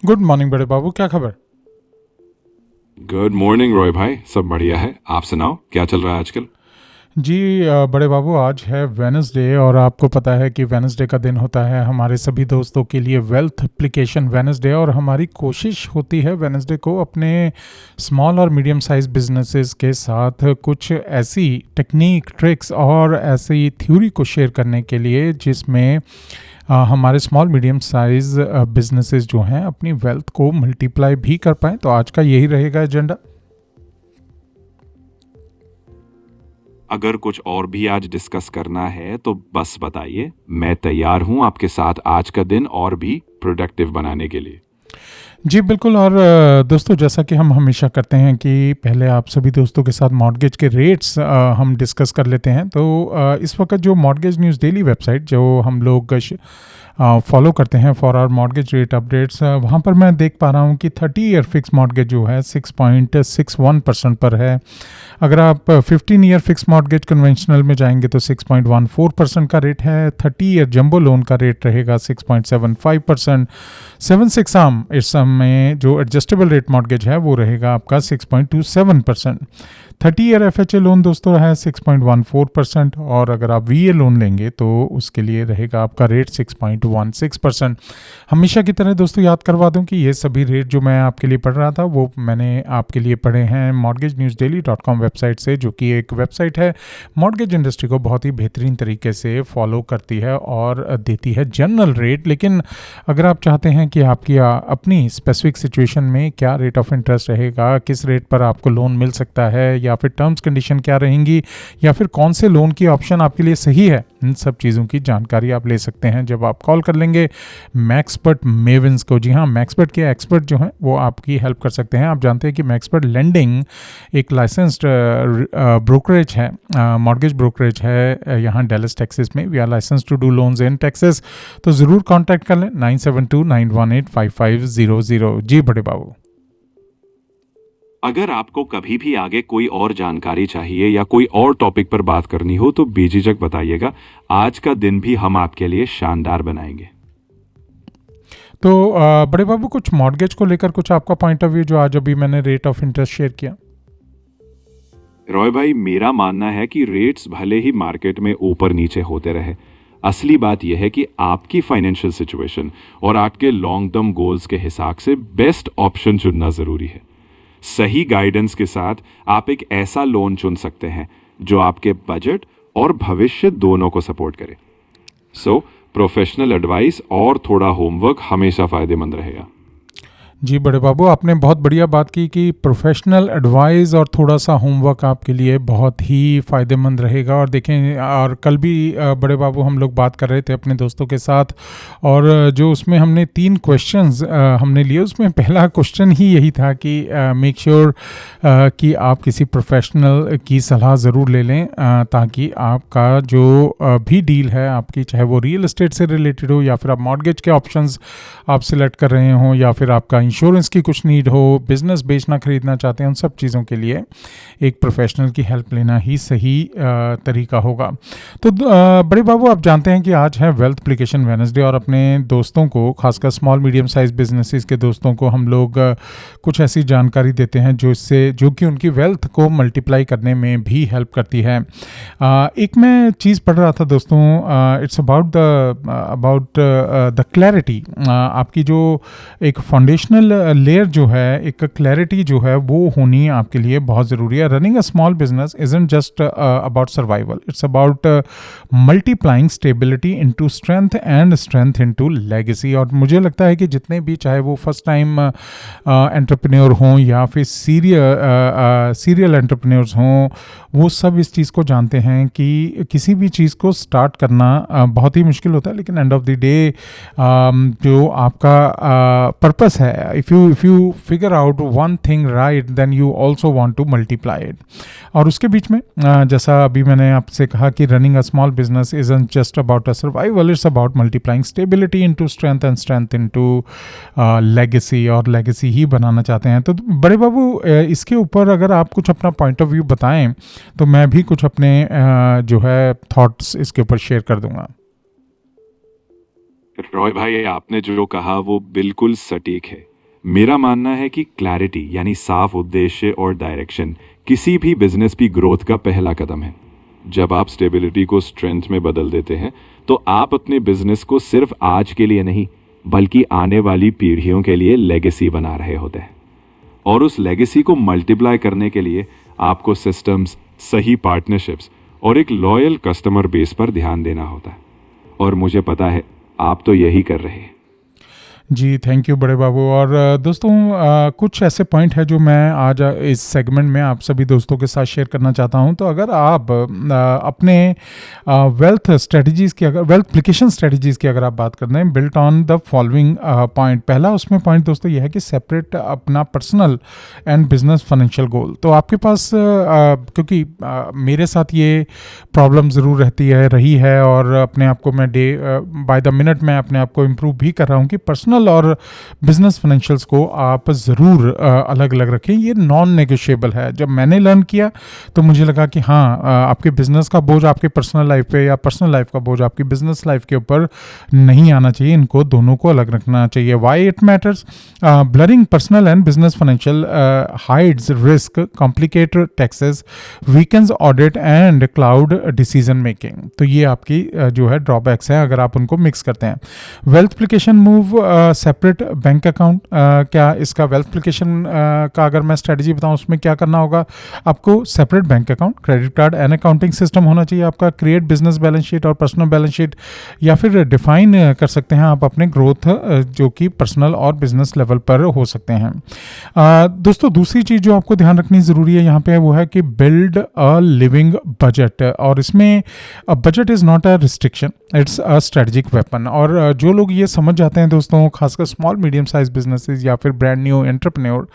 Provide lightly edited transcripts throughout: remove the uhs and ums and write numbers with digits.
Good morning बड़े बाबू, क्या खबर? गुड मॉर्निंग रॉय भाई। सब बढ़िया है, आप सुनाओ क्या चल रहा है आजकल। जी बड़े बाबू, आज है वेनसडे और आपको पता है कि वेनसडे का दिन होता है हमारे सभी दोस्तों के लिए वेल्थ एप्लीकेशन वेनसडे। और हमारी कोशिश होती है वेनसडे को अपने स्मॉल और मीडियम साइज बिजनेसेस के साथ कुछ ऐसी टेक्निक, ट्रिक्स और ऐसी थ्योरी को शेयर करने के लिए जिसमें हमारे स्मॉल मीडियम साइज बिजनेसेस जो हैं अपनी वेल्थ को मल्टीप्लाई भी कर पाएँ। तो आज का यही रहेगा एजेंडा। अगर कुछ और भी आज डिस्कस करना है तो बस बताइए, मैं तैयार हूं आपके साथ आज का दिन और भी प्रोडक्टिव बनाने के लिए। जी बिल्कुल। और दोस्तों, जैसा कि हम हमेशा करते हैं कि पहले आप सभी दोस्तों के साथ मॉर्गेज के रेट्स हम डिस्कस कर लेते हैं। तो इस वक्त जो मॉर्गेज न्यूज़ डेली वेबसाइट जो हम लोग फॉलो करते हैं for our mortgage rate updates, वहाँ पर मैं देख पा रहा हूँ कि 30 ईयर फिक्स मॉर्गेज जो है 6.61% पर है। अगर आप 15 ईयर फिक्स मॉर्गेज कन्वेंशनल में जाएंगे तो 6.14% का रेट है। 30 ईयर जंबो लोन का रेट रहेगा 6.75%। 7/6 आर्म इस समय जो एडजस्टेबल रेट मॉर्गेज है वो रहेगा आपका 6.27%। 30 ईयर एफएचए लोन दोस्तों है 6.14%। और अगर आप वीए लोन लेंगे तो उसके लिए रहेगा आपका रेट 6.16%। हमेशा की तरह दोस्तों याद करवा दूं कि ये सभी रेट जो मैं आपके लिए पढ़ रहा था वो मैंने आपके लिए पढ़े हैं mortgagenewsdaily.com वेबसाइट से, जो कि एक वेबसाइट है मॉर्गेज इंडस्ट्री को बहुत ही बेहतरीन तरीके से फॉलो करती है और देती है जनरल रेट। लेकिन अगर आप चाहते हैं कि आपकी अपनी स्पेसिफिक सिचुएशन में क्या रेट ऑफ इंटरेस्ट रहेगा, किस रेट पर आपको लोन मिल सकता है, या फिर टर्म्स कंडीशन क्या रहेंगी, या फिर कौन से लोन की ऑप्शन आपके लिए सही है, इन सब चीज़ों की जानकारी आप ले सकते हैं जब आप कॉल कर लेंगे मैक्सपर्ट मेविन्स को। जी हाँ, मैक्सपर्ट के एक्सपर्ट जो हैं वो आपकी हेल्प कर सकते हैं। आप जानते हैं कि मैक्सपर्ट लेंडिंग एक लाइसेंस्ड ब्रोकरेज है, मॉर्गेज ब्रोकरेज है यहाँ डेलस टेक्सास में। We are license to do loans in Texas. तो ज़रूर कॉन्टैक्ट कर लें 9729185500। जी बड़े बाबू। अगर आपको कभी भी आगे कोई और जानकारी चाहिए या कोई और टॉपिक पर बात करनी हो तो बेझिझक बताइएगा। आज का दिन भी हम आपके लिए शानदार बनाएंगे। तो बड़े बाबू, कुछ मॉर्गेज को लेकर कुछ आपका पॉइंट ऑफ व्यू जो आज अभी मैंने रेट ऑफ इंटरेस्ट शेयर किया। रॉय भाई, मेरा मानना है कि रेट्स भले ही मार्केट में ऊपर नीचे होते रहे, असली बात यह है कि आपकी फाइनेंशियल सिचुएशन और आपके लॉन्ग टर्म गोल्स के हिसाब से बेस्ट ऑप्शन चुनना जरूरी है। सही गाइडेंस के साथ आप एक ऐसा लोन चुन सकते हैं जो आपके बजट और भविष्य दोनों को सपोर्ट करे। सो प्रोफेशनल एडवाइस और थोड़ा होमवर्क हमेशा फायदेमंद रहेगा। जी बड़े बाबू, आपने बहुत बढ़िया बात की कि प्रोफेशनल एडवाइस और थोड़ा सा होमवर्क आपके लिए बहुत ही फ़ायदेमंद रहेगा। और देखें, और कल भी बड़े बाबू हम लोग बात कर रहे थे अपने दोस्तों के साथ, और जो उसमें हमने 3 क्वेश्चंस हमने लिए, उसमें पहला क्वेश्चन ही यही था कि मेक श्योर कि आप किसी प्रोफेशनल की सलाह ज़रूर ले लें, ताकि आपका जो भी डील है आपकी, चाहे वो रियल एस्टेट से रिलेटेड हो या फिर आप मॉर्गेज के ऑप्शंस आप सिलेक्ट कर रहे हों, या फिर आपका इंश्योरेंस की कुछ नीड हो, बिजनेस बेचना खरीदना चाहते हैं, उन सब चीज़ों के लिए एक प्रोफेशनल की हेल्प लेना ही सही तरीका होगा। तो बड़े बाबू, आप जानते हैं कि आज है वेल्थ एप्लीकेशन वेडनेसडे, और अपने दोस्तों को, खासकर स्मॉल मीडियम साइज बिजनेसेस के दोस्तों को हम लोग कुछ ऐसी जानकारी देते हैं जो कि उनकी वेल्थ को मल्टीप्लाई करने में भी हेल्प करती है। एक मैं चीज़ पढ़ रहा था दोस्तों, इट्स अबाउट द क्लैरिटी। आपकी जो एक फाउंडेशनल लेयर जो है, एक क्लैरिटी जो है, वो होनी आपके लिए बहुत ज़रूरी है। Running a small business isn't just about survival, it's about multiplying stability into strength and strength into legacy. और मुझे लगता है कि जितने भी, चाहे वो फर्स्ट टाइम एंटरप्रेन्योर हों या फिर सीरियल एंटरप्रेन्योर्स हों, वो सब इस चीज़ को जानते हैं कि किसी भी चीज़ को स्टार्ट करना बहुत ही मुश्किल होता है, लेकिन एंड ऑफ द डे जो आपका पर्पस है, if you figure out one thing right, then you also want to multiply it. और उसके बीच में जैसा अभी मैंने आपसे कहा कि running a small business isn't just about a survival, it's about multiplying stability into strength and strength into legacy, और लेगेसी ही बनाना चाहते हैं। तो बड़े बाबू, इसके ऊपर अगर आप कुछ अपना पॉइंट ऑफ व्यू बताएं तो मैं भी कुछ अपने जो है थॉट्स इसके ऊपर शेयर कर दूंगा। रॉय भाई, आपने जो कहा वो बिल्कुल सटीक है। मेरा मानना है कि क्लैरिटी यानी साफ उद्देश्य और डायरेक्शन किसी भी बिजनेस की ग्रोथ का पहला कदम है। जब आप स्टेबिलिटी को स्ट्रेंथ में बदल देते हैं तो आप अपने बिजनेस को सिर्फ आज के लिए नहीं बल्कि आने वाली पीढ़ियों के लिए लेगेसी बना रहे होते हैं। और उस लेगेसी को मल्टीप्लाई करने के लिए आपको सिस्टम्स, सही पार्टनरशिप्स और एक लॉयल कस्टमर बेस पर ध्यान देना होता है। और मुझे पता है आप तो यही कर रहे हैं। जी, थैंक यू बड़े बाबू। और दोस्तों कुछ ऐसे पॉइंट है जो मैं आज इस सेगमेंट में आप सभी दोस्तों के साथ शेयर करना चाहता हूं। तो अगर आप अपने वेल्थ स्ट्रेटजीज़ की, अगर वेल्थ एप्लीकेशन स्ट्रेटजीज़ की अगर आप बात कर रहे हैं, built on the following point. पहला उसमें पॉइंट दोस्तों यह है कि सेपरेट अपना personal and business financial goal. तो आपके पास क्योंकि मेरे साथ ये प्रॉब्लम ज़रूर रही है और अपने आप को मैं बाय द मिनट मैं अपने आप को इम्प्रूव भी कर रहा हूँ कि पर्सनल और बिजनेस फाइनेंशियल्स को आप ज़रूर अलग अलग रखें। ये नॉन नेगोशिएबल है। जब मैंने लर्न किया तो मुझे लगा कि हाँ, आपके बिजनेस का बोझ आपके पर्सनल लाइफ पे या पर्सनल लाइफ का बोझ आपकी बिजनेस लाइफ के ऊपर नहीं आना चाहिए। इनको दोनों को अलग रखना चाहिए। Why it matters? Blurring personal and business financial hides risk, complicate taxes, weakens audit and cloud decision making. तो ये आपकी जो है ड्रॉबैक्स हैं अगर आप उनको मिक्स करते हैं। Wealth application move separate bank account. क्या इसका वेल्थ एप्लीकेशन का अगर मैं स्ट्रेटजी बताऊं उसमें क्या करना होगा? आपको separate bank account, credit card and accounting system होना चाहिए आपका। क्रिएट बिजनेस बैलेंस शीट और पर्सनल बैलेंस शीट, या फिर डिफाइन कर सकते हैं आप अपने ग्रोथ जो कि पर्सनल और बिजनेस लेवल पर हो सकते हैं। दोस्तों दूसरी चीज़ जो आपको ध्यान रखनी ज़रूरी है यहाँ पे वो है कि बिल्ड अ लिविंग बजट। और इसमें budget is not a restriction, it's a strategic weapon. और जो लोग ये समझ जाते हैं दोस्तों, खासकर स्मॉल मीडियम साइज बिजनेसेस या फिर ब्रांड न्यू एंटरप्रेन्योर,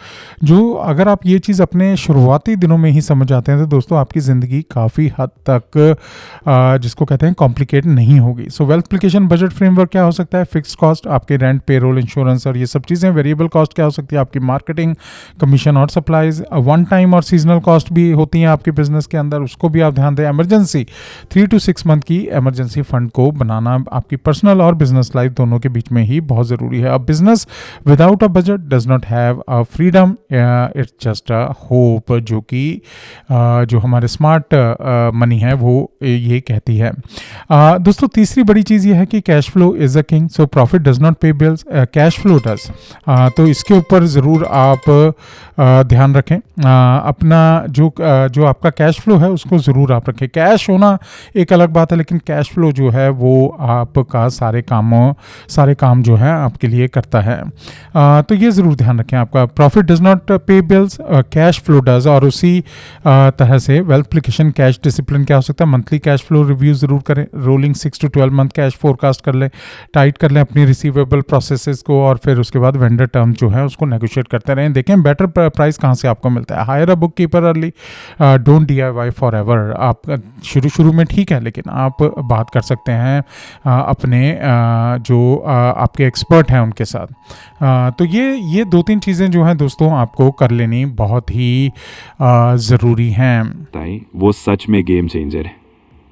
जो अगर आप ये चीज़ अपने शुरुआती दिनों में ही समझ जाते हैं तो दोस्तों आपकी ज़िंदगी काफ़ी हद तक जिसको कहते हैं कॉम्प्लिकेट नहीं होगी। सो वेल्थ एप्लीकेशन बजट फ्रेमवर्क क्या हो सकता है? फिक्स कॉस्ट, आपके रेंट, पेरोल, इंश्योरेंस और ये सब चीज़ें। वेरिएबल कॉस्ट क्या हो सकती है? आपकी मार्केटिंग, कमीशन और सप्लाईज। वन टाइम और सीजनल कॉस्ट भी होती हैं आपके बिजनेस के अंदर, उसको भी आप ध्यान दें। इमरजेंसी, 3 to 6 मंथ की इमरजेंसी फंड को बनाना आपकी पर्सनल और बिजनेस लाइफ दोनों के बीच में ही बहुत ज़रूरी है। अब business without a budget does not have a freedom, it's just a hope, जो कि जो हमारे स्मार्ट मनी है वो ये कहती है। दोस्तों तीसरी बड़ी चीज़ ये है कि cash flow is a king, so profit does not पे बिल्स, कैश फ्लो डज। तो इसके ऊपर ज़रूर आप ध्यान रखें। अपना जो आपका कैश फ्लो है उसको ज़रूर आप रखें। कैश होना एक अलग बात है, लेकिन कैश फ्लो जो है वो आपका सारे काम जो है आपके लिए करता है। तो ये ज़रूर ध्यान रखें। आपका प्रॉफिट डज नॉट पे बिल्स, कैश फ्लो डज। और उसी तरह से वेल्थ एप्लीकेशन कैश डिसिप्लिन क्या हो सकता है? मंथली कैश फ्लो रिव्यू ज़रूर करें। Rolling 6 to 12 month cash forecast कर लें, टाइट कर लें अपनी रिसीवेबल प्रोसेसेस को, और फिर उसके बाद वेंडर टर्म जो है उसको नेगोशिएट करते रहें। देखें बेटर प्राइस कहाँ से आपको मिलता है। Higher a book keeper early, don't DIY for ever. आप शुरू में ठीक है, लेकिन आप बात कर सकते हैं अपने जो आपके एक्सपर्ट हैं उनके साथ। तो ये 2-3 चीज़ें जो हैं दोस्तों आपको कर लेनी बहुत ही ज़रूरी हैं। वो सच में गेम चेंजर है।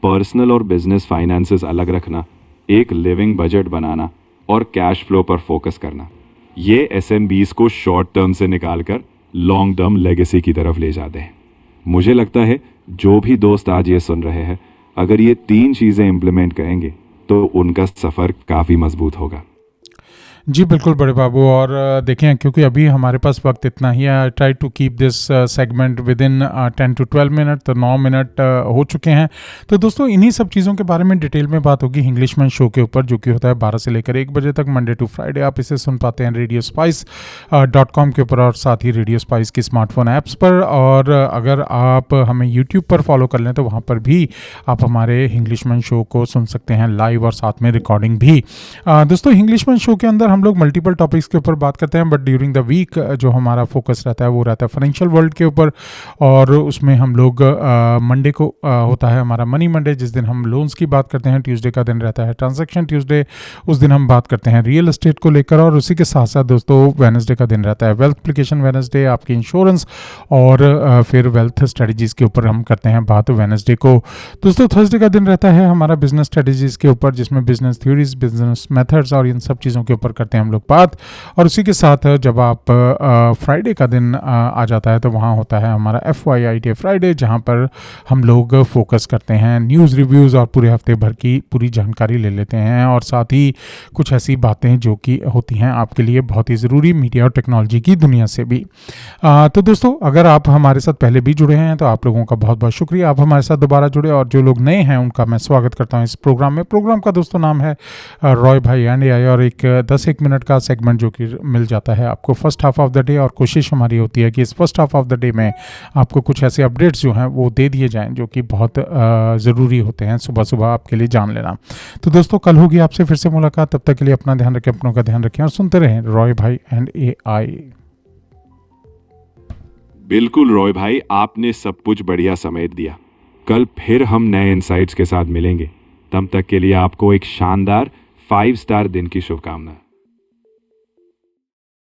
पर्सनल और बिजनेस फाइनेंसेस अलग रखना, एक लिविंग बजट बनाना और कैश फ्लो पर फोकस करना, ये SMBs को शॉर्ट टर्म से निकालकर लॉन्ग टर्म लेगेसी की तरफ ले जाते हैं। मुझे लगता है जो भी दोस्त आज ये सुन रहे हैं, अगर ये 3 चीज़ें इम्प्लीमेंट करेंगे तो उनका सफ़र काफ़ी मजबूत होगा। जी बिल्कुल बड़े बाबू। और देखें क्योंकि अभी हमारे पास वक्त इतना ही है, try to keep this segment within 10 to 12 minute. तो 9 मिनट हो चुके हैं। तो दोस्तों इन्हीं सब चीज़ों के बारे में डिटेल में बात होगी इंग्लिशमैन शो के ऊपर, जो कि होता है 12 से लेकर 1 बजे तक, मंडे टू फ्राइडे। आप इसे सुन पाते हैं radiospice.com के ऊपर और साथ ही रेडियो स्पाइस की स्मार्टफोन ऐप्स पर। और अगर आप हमें यूट्यूब पर फॉलो कर लें तो वहाँ पर भी आप हमारे इंग्लिशमैन शो को सुन सकते हैं लाइव और साथ में रिकॉर्डिंग भी। दोस्तों इंग्लिशमैन शो के अंदर हम लोग मल्टीपल टॉपिक्स के ऊपर बात करते हैं, बट ड्यूरिंग द वीक जो हमारा फोकस रहता है वो रहता है फाइनेंशियल वर्ल्ड के ऊपर। और उसमें हम लोग मंडे को होता है हमारा मनी मंडे, जिस दिन हम लोन्स की बात करते हैं। ट्यूसडे का दिन रहता है ट्रांजैक्शन ट्यूसडे, उस दिन हम बात करते हैं रियल एस्टेट को लेकर। और उसी के साथ साथ दोस्तों वेडनेसडे का दिन रहता है वेल्थ एप्लीकेशन वेडनेसडे, आपकी इंश्योरेंस और फिर वेल्थ स्ट्रेटजीज़ के ऊपर हम करते हैं बात वेडनेसडे को। दोस्तों थर्सडे का दिन रहता है हमारा बिजनेस स्ट्रेटजीज़ के ऊपर, जिसमें बिजनेस थ्योरीज, बिजनेस मेथड्स और इन सब चीज़ों के ऊपर करते हैं हम लोग बात। और उसी के साथ जब आप फ्राइडे का दिन आ जाता है तो वहाँ होता है हमारा FYI डे फ्राइडे, जहाँ पर हम लोग फोकस करते हैं न्यूज़ रिव्यूज़ और पूरे हफ्ते भर की पूरी जानकारी ले लेते हैं, और साथ ही कुछ ऐसी बातें जो कि होती हैं आपके लिए बहुत ही ज़रूरी मीडिया और टेक्नोलॉजी की दुनिया से भी। तो दोस्तों, अगर आप हमारे साथ पहले भी जुड़े हैं तो आप लोगों का बहुत बहुत शुक्रिया, आप हमारे साथ दोबारा जुड़े, और जो लोग नए हैं उनका मैं स्वागत करता हूं इस प्रोग्राम में। प्रोग्राम का दोस्तों नाम है रॉय भाई एंड AI, और एक 10-1 मिनट का सेगमेंट जो कि मिल जाता है आपको first half of the day, और कोशिश हमारी होती है कि इस first half of the day में आपको कुछ ऐसे अपडेट्स जो हैं वो दे दिए जाएँ जो कि बहुत ज़रूरी होते हैं सुबह सुबह आपके लिए जान लेना। तो दोस्तों, कल होगी आपसे फिर से मुलाकात, तब तक के लिए अपना ध्यान रखें, अपनों का ध्यान रखें, और सुनते रहें रॉय भाई एंड AI। बिल्कुल रॉय भाई, आपने सब कुछ बढ़िया समेट दिया। कल फिर हम नए इंसाइट्स के साथ मिलेंगे। तब तक के लिए आपको एक शानदार 5 स्टार दिन की शुभकामना।